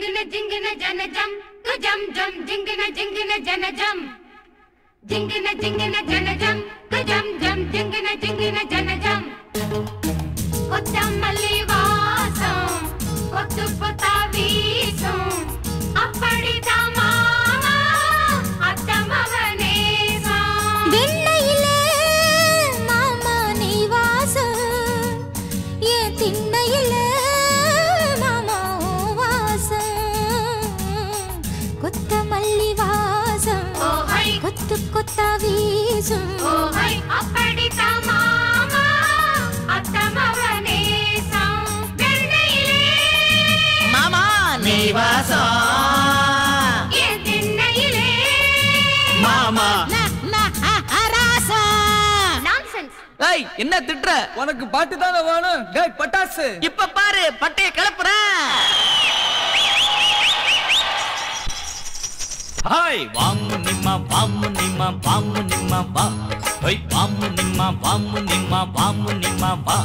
జింగిన జింగిన జన జం జం జం జింగిన జింగిన జన జం జింగిన జింగిన జన జం జం జం జింగిన జింగిన జన జం కొత్తమల్లి వాసం కొత్త కొత్త వీసం அப்படிதாமா அத்தமவனேசா வெண்ணையிலே மாமா நீ வாசம் ஏ திண்ணையிலே மாமா வாசம் கொத்தமல்லி வாசம் கொத்து கொத்த வீசும் அப்படிதாமா அத்தமவனேசா வெண்ணையிலே மாமா நீ வாசம் ஏய் என்ன திட்ற உனக்கு பாட்டு தான வேணும் டேய் பட்டாசு இப்ப பாரு பட்டைய கிளப்புறேன் ஹாய் வாமு நிம்மா வாமு நிம்மா வாமு நிம்மா வா ஓய் வாமு நிம்மா வா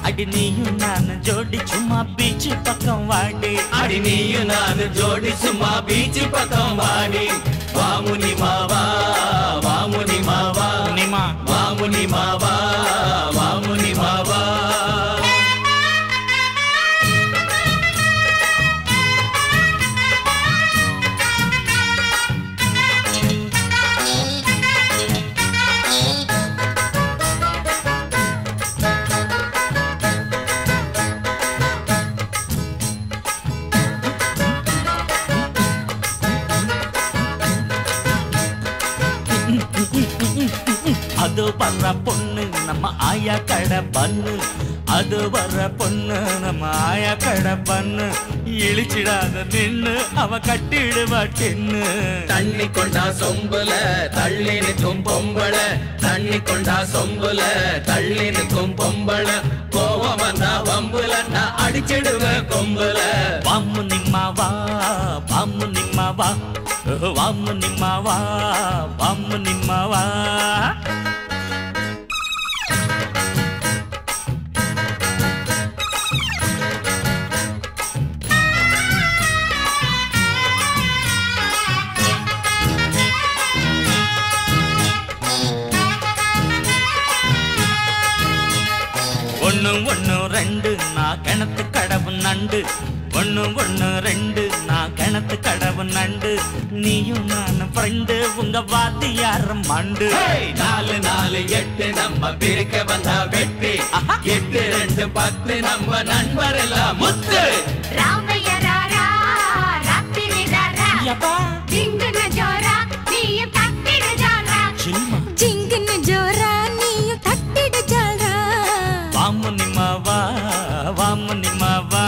அடி நீயும் நான் ஜோடி சும்மா பீச் பக்கம் வாடி அடி நீயும் நான் ஜோடி சும்மா பீச் பக்கம் வாடி வாமுனி மாவா வாமுனி மாவா நிமா வாமுனி மாவா வாமுனி மாவா அது வர்ற பொண்ணு நம்ம ஆயா கடை பண்ணு அது வர்ற பொண்ணு நம்ம ஆயா கடை பண்ணு இழிச்சிடாத நின்னு அவ கட்டிடுவா டென்னு தண்ணி கொண்டா சொம்புல தள்ளி நிற்கும் பொம்பள தண்ணி கொண்டா சொம்புல தள்ளி நிற்கும் பொம்பள கோவம் வந்தா வம்புல நான் அடிச்சிடுவேன் கொம்புல வாமு நிம்மாவா வாமு நிம்மாவா வாமு நிம்மாவா வாமு நிம்மாவா ஒன்னு ஒன்னு ரெண்டு நான் கிணத்து கடவு நண்டு ஒன்னு ஒன்னு ரெண்டு நான் கிணத்து கடவு நண்டு நீயும் நான் ஃப்ரெண்டு உங்க வாத்தியார மண்டு 4 4 8 நம்ம பிரிக்க வந்தா வெட்டி 8 2 10 நம்ம நண்பர் எல்லாம் முத்து ராமையராரா ராத்திரி ராரா யப்பா ஜிங்கன ஜோரா நீயும் தட்டிடு ஜாரா சில்மா ஜிங்கன ஜோரா நீயும் தட்டிடு ஜாரா வாமு நிம்மாவா வாமு நிம்மாவா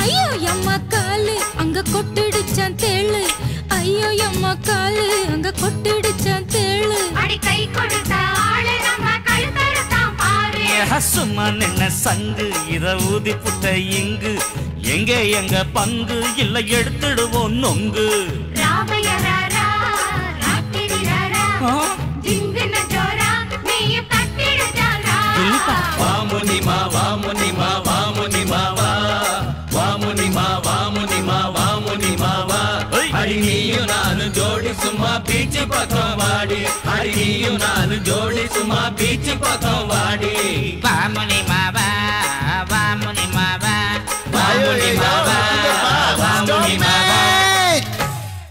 ஐயோ அம்மா காலு அங்க கொட்டிடுச்சான் தேளு ஐயோ அம்மா காலு அங்க கொட்டிடுச்சான் தேளு அடி கை கொடுத்த ஆளு நம்ம கழுத்தறுத்தான் பாரு சும்மா நின்ன சங்கு இத ஊதி புட்ட இங்கு எங்க எங்க பங்கு இல்ல எடுத்துடுவோம் நொங்கு ராமையராரா ராத்திரி ராரா ஜிங்கன ஜோரா நீயும் தட்டிடு ஜாரா வாமுனி மா வாமுனி மா வாமுனி மாவா வாமுனி மா வாமுனி மா வாமுனி மாவா அடி நீயும் நானும் ஜோடி சும்மா பீச் பக்கம் வாடி அடி நீயும் நானும் ஜோடி சும்மா பீச் பக்கம் வாடி வாமுனி மாவா வாமுனி மாவா வாமுனி